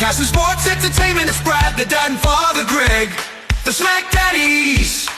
Broadcasting sports entertainment, it's Brad, the dad, and Father Greg, the SmackDaddies.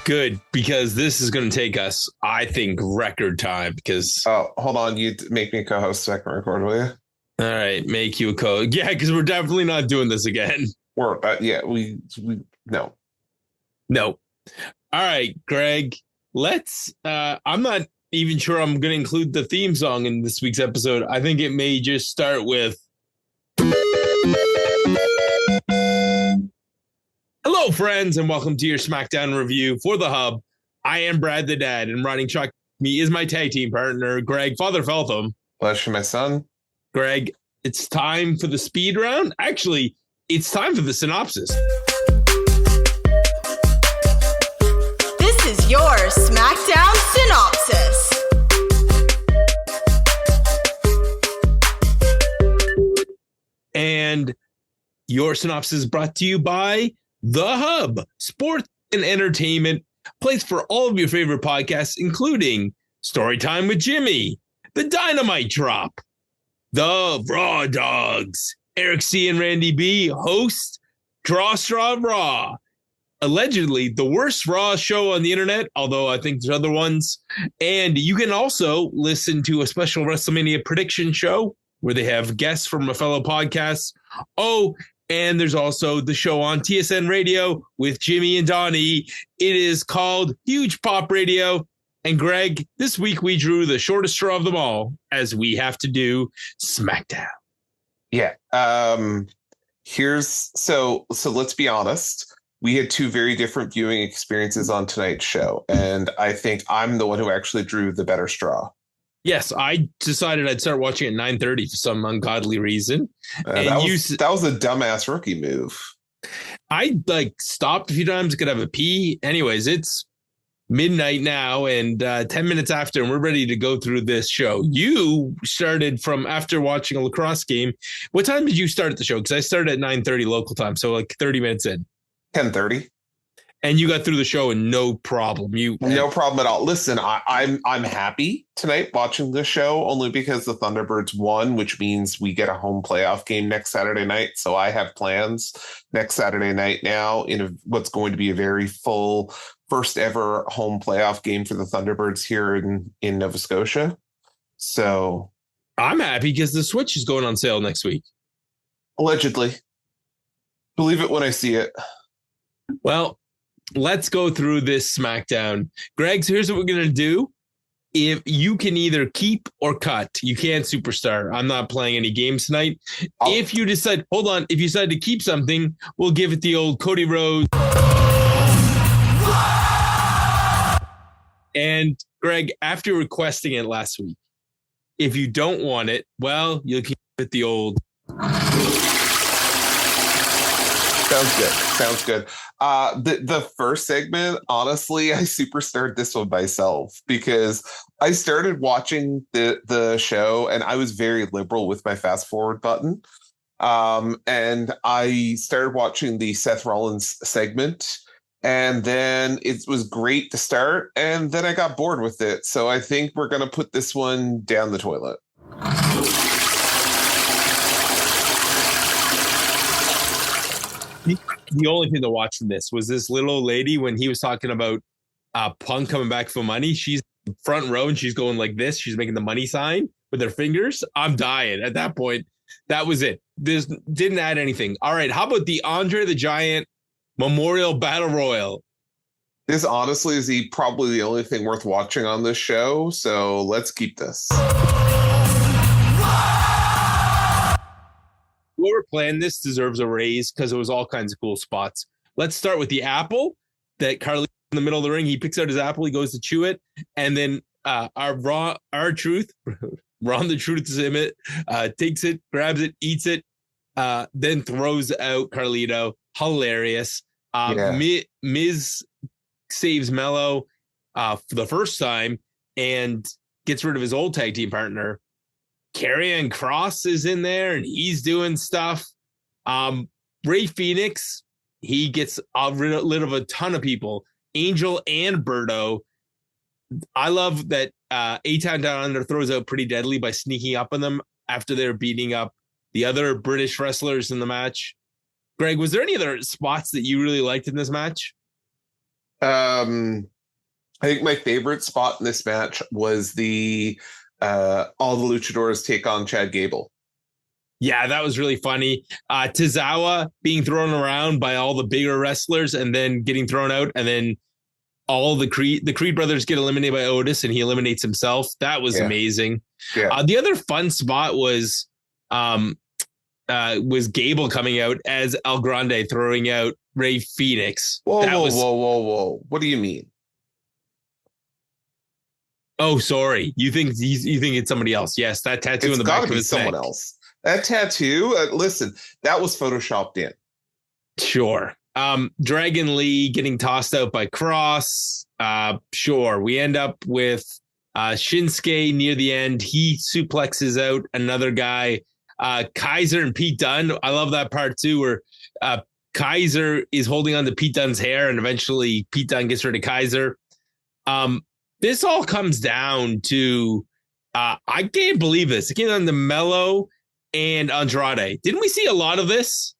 Good, because this is going to take us, I think, record time. Because hold on, you make me co-host so I can record, will you? All right, make you a co. Yeah, because we're definitely not doing this again. We no. All right, Greg. Let's. I'm not even sure I'm going to include the theme song in this week's episode. I think it may just start with. Hello, friends, and welcome to your SmackDown review for the Hub. I am Brad the Dad, and riding shotgun with me is my tag team partner, Greg Father Feltham. Bless you, my son. Greg, it's time for the speed round. Actually, it's time for the synopsis. This is your SmackDown synopsis. And your synopsis is brought to you by The Hub, sports and entertainment, place for all of your favorite podcasts, including Storytime with Jimmy, The Dynamite Drop, The Raw Dogs, Eric C. and Randy B. host Draw Straw Raw, allegedly the worst Raw show on the internet, although I think there's other ones. And you can also listen to a special WrestleMania prediction show where they have guests from a fellow podcast. Oh, and there's also the show on TSN Radio with Jimmy and Donnie. It is called Huge Pop Radio. And Greg, this week we drew the shortest straw of them all, as we have to do SmackDown. Yeah. So let's be honest. We had two very different viewing experiences on tonight's show, and I think I'm the one who actually drew the better straw. Yes, I decided I'd start watching at 9:30 for some ungodly reason. That was a dumbass rookie move. I stopped a few times, could have a pee. Anyways, it's midnight now and 10 minutes after, and we're ready to go through this show. You started from after watching a lacrosse game. What time did you start the show? Because I started at 9:30 local time, so 30 minutes in. 10:30. And you got through the show and no problem. No problem at all. Listen, I'm happy tonight watching the show only because the Thunderbirds won, which means we get a home playoff game next Saturday night. So I have plans next Saturday night now in what's going to be a very full first ever home playoff game for the Thunderbirds here in Nova Scotia. So I'm happy because the Switch is going on sale next week. Allegedly. Believe it when I see it. Well, let's go through this SmackDown. Greg, so here's what we're going to do. If you can either keep or cut, you can't superstar. I'm not playing any games tonight. If you decide to keep something, we'll give it the old Cody Rhodes. And Greg, after requesting it last week, if you don't want it, well, you'll keep it the old. Sounds good. The first segment, honestly, I superstarred this one myself because I started watching the show and I was very liberal with my fast forward button. And I started watching the Seth Rollins segment, and then it was great to start, and then I got bored with it. So I think we're going to put this one down the toilet. The only thing to watch from this was this little old lady when he was talking about Punk coming back for money. She's front row and she's going like this. She's making the money sign with her fingers. I'm dying. At that point, that was it. This didn't add anything. All right. How about the Andre the Giant Memorial Battle Royal? This honestly is probably the only thing worth watching on this show. So let's keep this. Whoever planned this deserves a raise because it was all kinds of cool spots. Let's start with the apple that Carly in the middle of the ring. He picks out his apple. He goes to chew it. And then our truth, Ron the Truth is it, takes it, grabs it, eats it, then throws out Carlito. Hilarious. Miz saves Mello for the first time and gets rid of his old tag team partner. Karrion Kross is in there and he's doing stuff. Ray Phoenix, he gets rid of a ton of people. Angel and Berto. I love that A-Town Down Under throws out Pretty Deadly by sneaking up on them after they're beating up the other British wrestlers in the match. Greg, was there any other spots that you really liked in this match? I think my favorite spot in this match was the all the luchadors take on Chad Gable. Yeah, that was really funny. Tozawa being thrown around by all the bigger wrestlers and then getting thrown out, and then all the Creed brothers get eliminated by Otis, and he eliminates himself. That was amazing. Yeah. The other fun spot was Gable coming out as El Grande throwing out Rey Fenix. Whoa. What do you mean? Oh, sorry. You think it's somebody else? Yes, that tattoo in the back of his neck. It's someone else. That tattoo, listen, that was photoshopped in. Sure. Dragon Lee getting tossed out by Cross. Sure. We end up with Shinsuke near the end. He suplexes out another guy. Kaiser and Pete Dunne. I love that part too, where Kaiser is holding on to Pete Dunne's hair, and eventually Pete Dunne gets rid of Kaiser. This all comes down to I can't believe this. It came down to Mello and Andrade. Didn't we see a lot of this?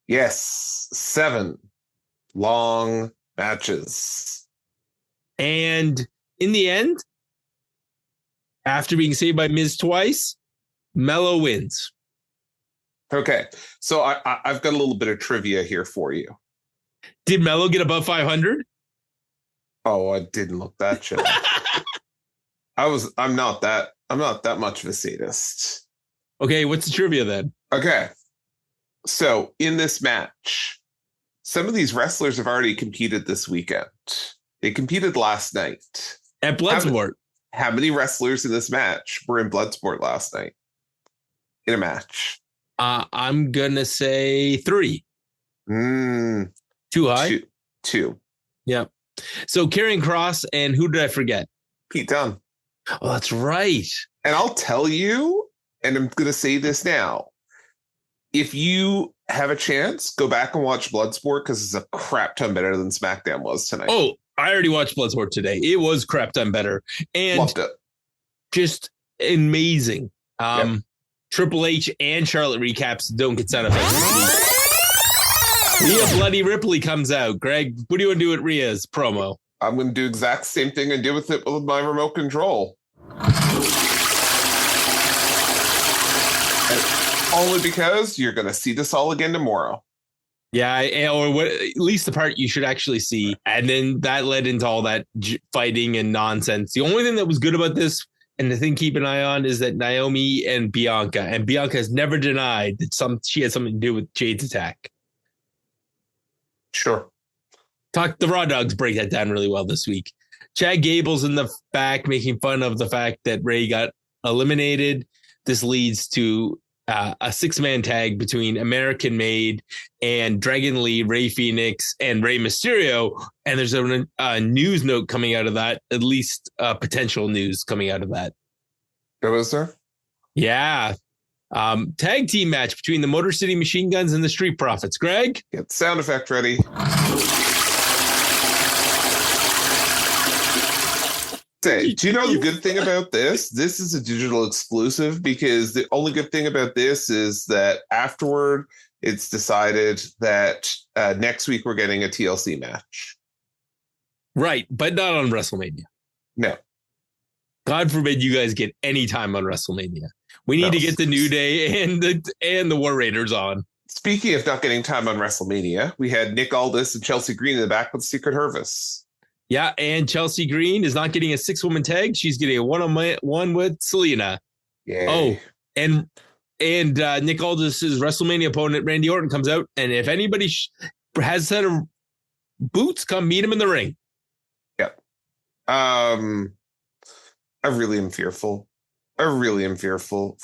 Yes, 7 long matches. And in the end, after being saved by Miz twice, Mello wins. Okay, so I've got a little bit of trivia here for you. Did Mello get above 500? Oh, I didn't look that shit up. I'm not that much of a sadist. Okay, what's the trivia then? Okay. So in this match, some of these wrestlers have already competed this weekend. They competed last night. At Bloodsport. How many wrestlers in this match were in Bloodsport last night? In a match? I'm going to say 3. Too high? 2. Yeah. So Karrion Kross and who did I forget? Pete Dunne. Oh, that's right. And I'll tell you, and I'm going to say this now, if you have a chance, go back and watch Bloodsport, because it's a crap ton better than SmackDown was tonight. Oh, I already watched Bloodsport today. It was crap ton better. And loved it. Just amazing. Triple H and Charlotte recaps don't get sound effects. Rhea Bloody Ripley comes out. Greg, what do you want to do with Rhea's promo? I'm going to do exact same thing and do with it with my remote control. Only because you're going to see this all again tomorrow. Yeah, or what? At least the part you should actually see. And then that led into all that fighting and nonsense. The only thing that was good about this, and the thing to keep an eye on, is that Naomi and Bianca has never denied that she had something to do with Jade's attack. Sure. The Raw Dogs break that down really well this week. Chad Gable's in the back making fun of the fact that Ray got eliminated. This leads to a 6-man tag between American Made and Dragon Lee, Rey Fenix, and Rey Mysterio. And there's a news note coming out of that, at least potential news coming out of that. What was there? Yeah. Tag team match between the Motor City Machine Guns and the Street Profits. Greg? Get the sound effect ready. Say, do you know the good thing about this? This is a digital exclusive, because the only good thing about this is that afterward, it's decided that next week we're getting a TLC match. Right, but not on WrestleMania. No. God forbid you guys get any time on WrestleMania. We need to get the New Day and the War Raiders on. Speaking of not getting time on WrestleMania, we had Nick Aldis and Chelsea Green in the back with Secret Hervis. Yeah, and Chelsea Green is not getting a 6-woman tag. She's getting a 1-on-1 with Selena. Yay. Oh, and Nick Aldis' WrestleMania opponent, Randy Orton, comes out. And if anybody has a set of boots, come meet him in the ring. Yep. I really am fearful. for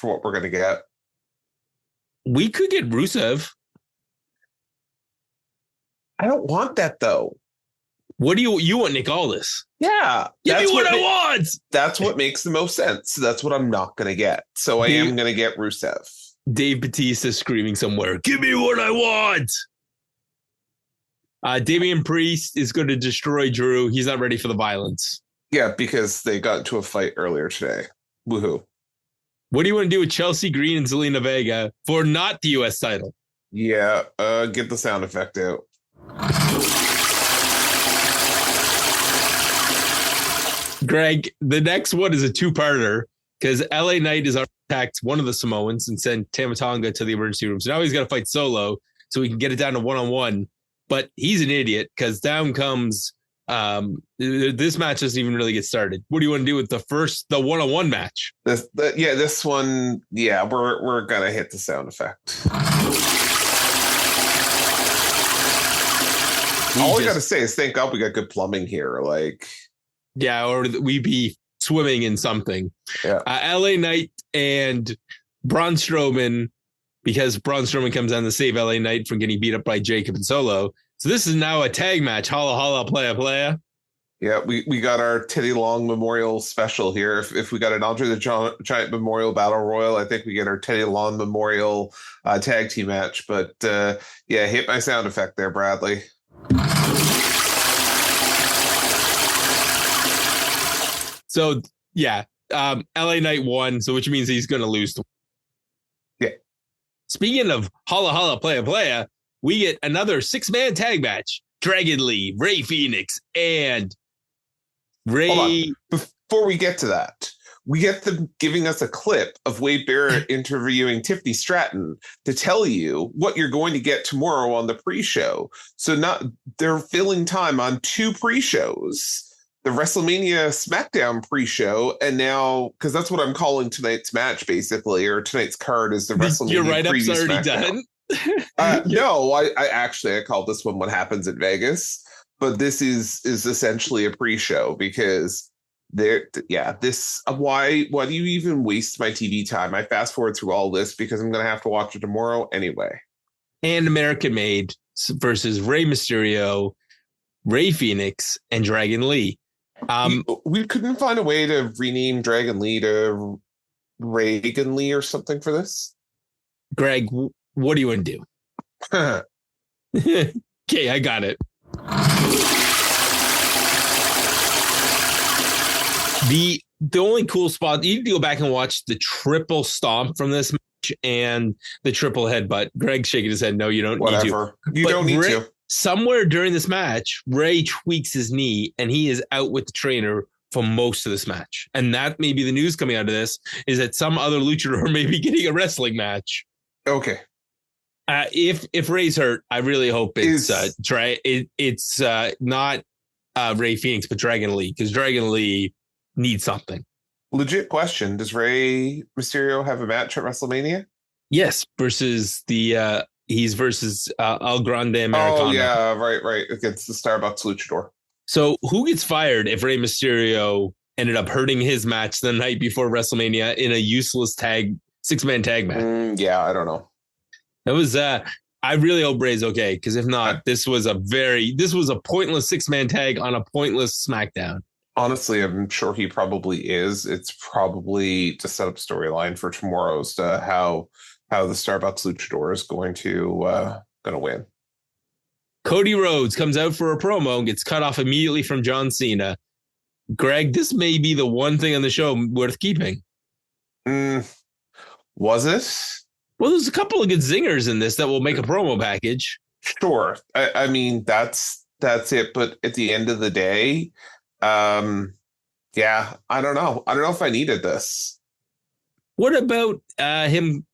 what we're going to get. We could get Rusev. I don't want that, though. What do you want, Nick Aldis? Yeah. Give me what I want. That's what makes the most sense. That's what I'm not going to get. So I am going to get Rusev. Dave Bautista screaming somewhere, give me what I want. Damian Priest is going to destroy Drew. He's not ready for the violence. Yeah, because they got into a fight earlier today. Woohoo. What do you want to do with Chelsea Green and Zelina Vega for not the U.S. title? Yeah, get the sound effect out. Greg, the next one is a two-parter because LA Knight has attacked one of the Samoans and sent Tamatonga to the emergency room. So now he's got to fight solo so he can get it down to one-on-one. But he's an idiot because down comes this match doesn't even really get started. What do you want to do with the one-on-one match? This one, we're gonna hit the sound effect. All we gotta say is thank God we got good plumbing here. Or we be swimming in something. Yeah. LA Knight and Braun Strowman, because Braun Strowman comes down to save LA Knight from getting beat up by Jacob and Solo. So this is now a tag match. Holla, holla, playa, playa. Yeah, we got our Teddy Long Memorial special here. If we got an Andre the Giant Memorial Battle Royal, I think we get our Teddy Long Memorial tag team match. But hit my sound effect there, Bradley. So, LA Knight won, so which means he's going to lose. Yeah. Speaking of holla, holla, playa, playa, we get another 6-man tag match. Dragon Lee, Ray Phoenix, and Ray. Hold on. Before we get to that, we get them giving us a clip of Wade Barrett interviewing Tiffany Stratton to tell you what you're going to get tomorrow on the pre-show. So they're filling time on 2 pre-shows. The WrestleMania SmackDown pre-show, and now, because that's what I'm calling tonight's match, basically, or tonight's card is the WrestleMania Your write-up's already SmackDown. done? No, I called this one What Happens in Vegas, but this is essentially a pre-show because why do you even waste my TV time? I fast forward through all this because I'm going to have to watch it tomorrow anyway. And American Made versus Rey Mysterio, Ray Phoenix, and Dragon Lee. We couldn't find a way to rename Dragon Lee to Reagan Lee or something for this. Greg, what do you want to do? Okay, I got it. The only cool spot, you need to go back and watch the triple stomp from this match and the triple headbutt. Greg's shaking his head. No, you don't need to. You don't need to. Somewhere during this match, Ray tweaks his knee and he is out with the trainer for most of this match. And that may be the news coming out of this, is that some other luchador may be getting a wrestling match. Okay. If Ray's hurt, I really hope it's not Ray Phoenix, but Dragon Lee, because Dragon Lee needs something. Legit question. Does Rey Mysterio have a match at WrestleMania? Yes, versus he's versus El Grande Americano. Oh, yeah, right. Against the Starbucks luchador. So who gets fired if Rey Mysterio ended up hurting his match the night before WrestleMania in a useless 6-man tag match? I don't know. It was I really hope Ray's okay, because if not, this was a pointless 6-man tag on a pointless SmackDown. Honestly, I'm sure he probably is. It's probably to set up storyline for tomorrow's how the Starbucks luchador is going to win. Cody Rhodes comes out for a promo and gets cut off immediately from John Cena. Greg, this may be the one thing on the show worth keeping. Was it? Well, there's a couple of good zingers in this that will make a promo package. Sure. I mean, that's it. But at the end of the day, I don't know. I don't know if I needed this. What about him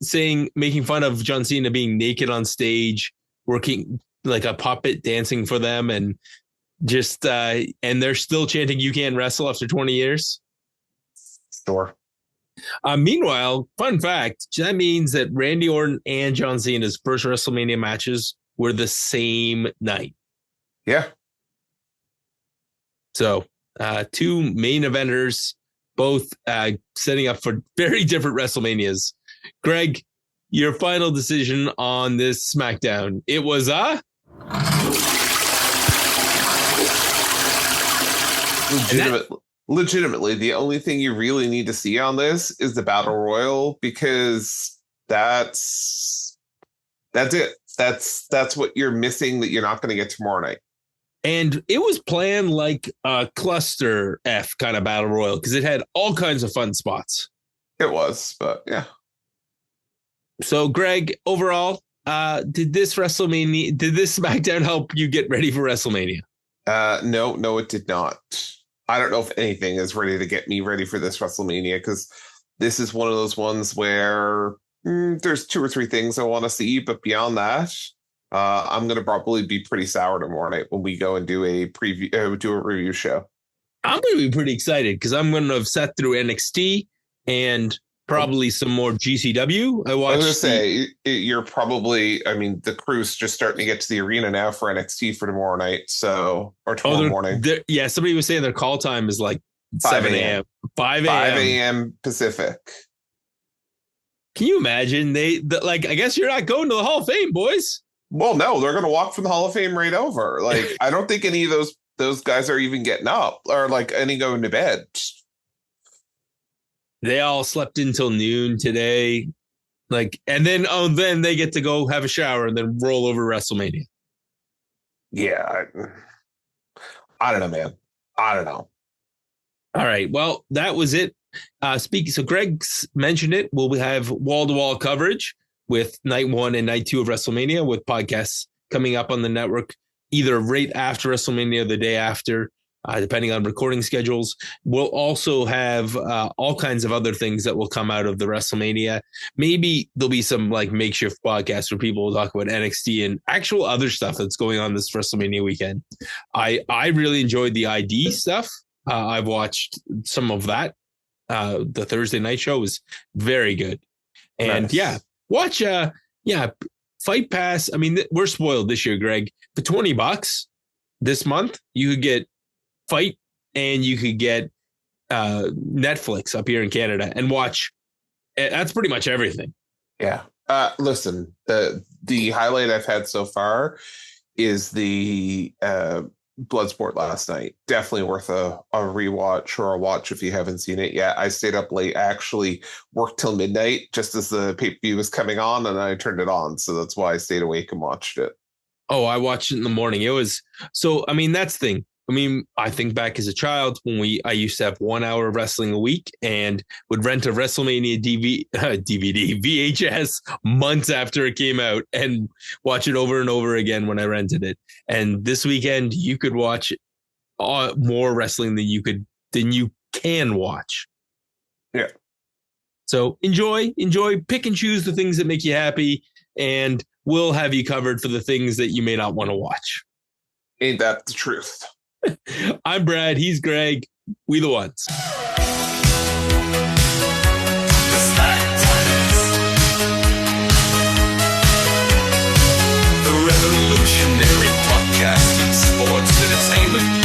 making fun of John Cena being naked on stage, working like a puppet, dancing for them, and just and they're still chanting "You can't wrestle" after 20 years? Sure. Meanwhile, fun fact, that means that Randy Orton and John Cena's first WrestleMania matches were the same night. Yeah. So 2 main eventers, both setting up for very different WrestleManias. Greg, your final decision on this SmackDown. It was Legitimately, the only thing you really need to see on this is the Battle Royal, because that's it. That's what you're missing that you're not going to get tomorrow night. And it was planned like a cluster F kind of battle royal because it had all kinds of fun spots. It was, but yeah. So, Greg, overall, did this SmackDown help you get ready for WrestleMania? No, it did not. I don't know if anything is ready to get me ready for this WrestleMania, because this is one of those ones where there's 2 or 3 things I want to see, but beyond that, I'm going to probably be pretty sour tomorrow night when we go and do a review show. I'm going to be pretty excited because I'm going to have sat through NXT and probably some more GCW. I was going to say, you're probably, I mean, the crew's just starting to get to the arena now for NXT for tomorrow night. So, or tomorrow morning. Yeah, somebody was saying their call time is like 7 a.m. 5 a.m. Pacific. Can you imagine? I guess you're not going to the Hall of Fame, boys. Well, no, they're going to walk from the Hall of Fame right over. Like, I don't think any of those guys are even getting up or like any going to bed. They all slept until noon today. And then they get to go have a shower and then roll over WrestleMania. Yeah. I don't know, man. I don't know. All right. Well, that was it. So Greg's mentioned it. We'll have wall-to-wall coverage with night 1 and night 2 of WrestleMania, with podcasts coming up on the network either right after WrestleMania or the day after, depending on recording schedules. We'll also have all kinds of other things that will come out of the WrestleMania. Maybe there'll be some like makeshift podcasts where people will talk about NXT and actual other stuff that's going on this WrestleMania weekend. I really enjoyed the ID stuff. I've watched some of that. The Thursday night show was very good. And nice. Watch Fight Pass. I mean, we're spoiled this year, Greg. For $20 this month, you could get Fight and you could get Netflix up here in Canada and watch. That's pretty much everything. Yeah. Listen, the highlight I've had so far is the Bloodsport last night. Definitely worth a rewatch or a watch if you haven't seen it yet. I stayed up late. I actually worked till midnight just as the pay-per-view was coming on, and I turned it on. So that's why I stayed awake and watched it. Oh, I watched it in the morning. It was so, I mean, that's the thing. I mean, I think back as a child when I used to have 1 hour of wrestling a week and would rent a WrestleMania DVD, VHS months after it came out and watch it over and over again when I rented it. And this weekend, you could watch more wrestling than you can watch. Yeah. So enjoy, pick and choose the things that make you happy, and we'll have you covered for the things that you may not want to watch. Ain't that the truth? I'm Brad. He's Greg. We the ones. The revolutionary podcast in sports entertainment.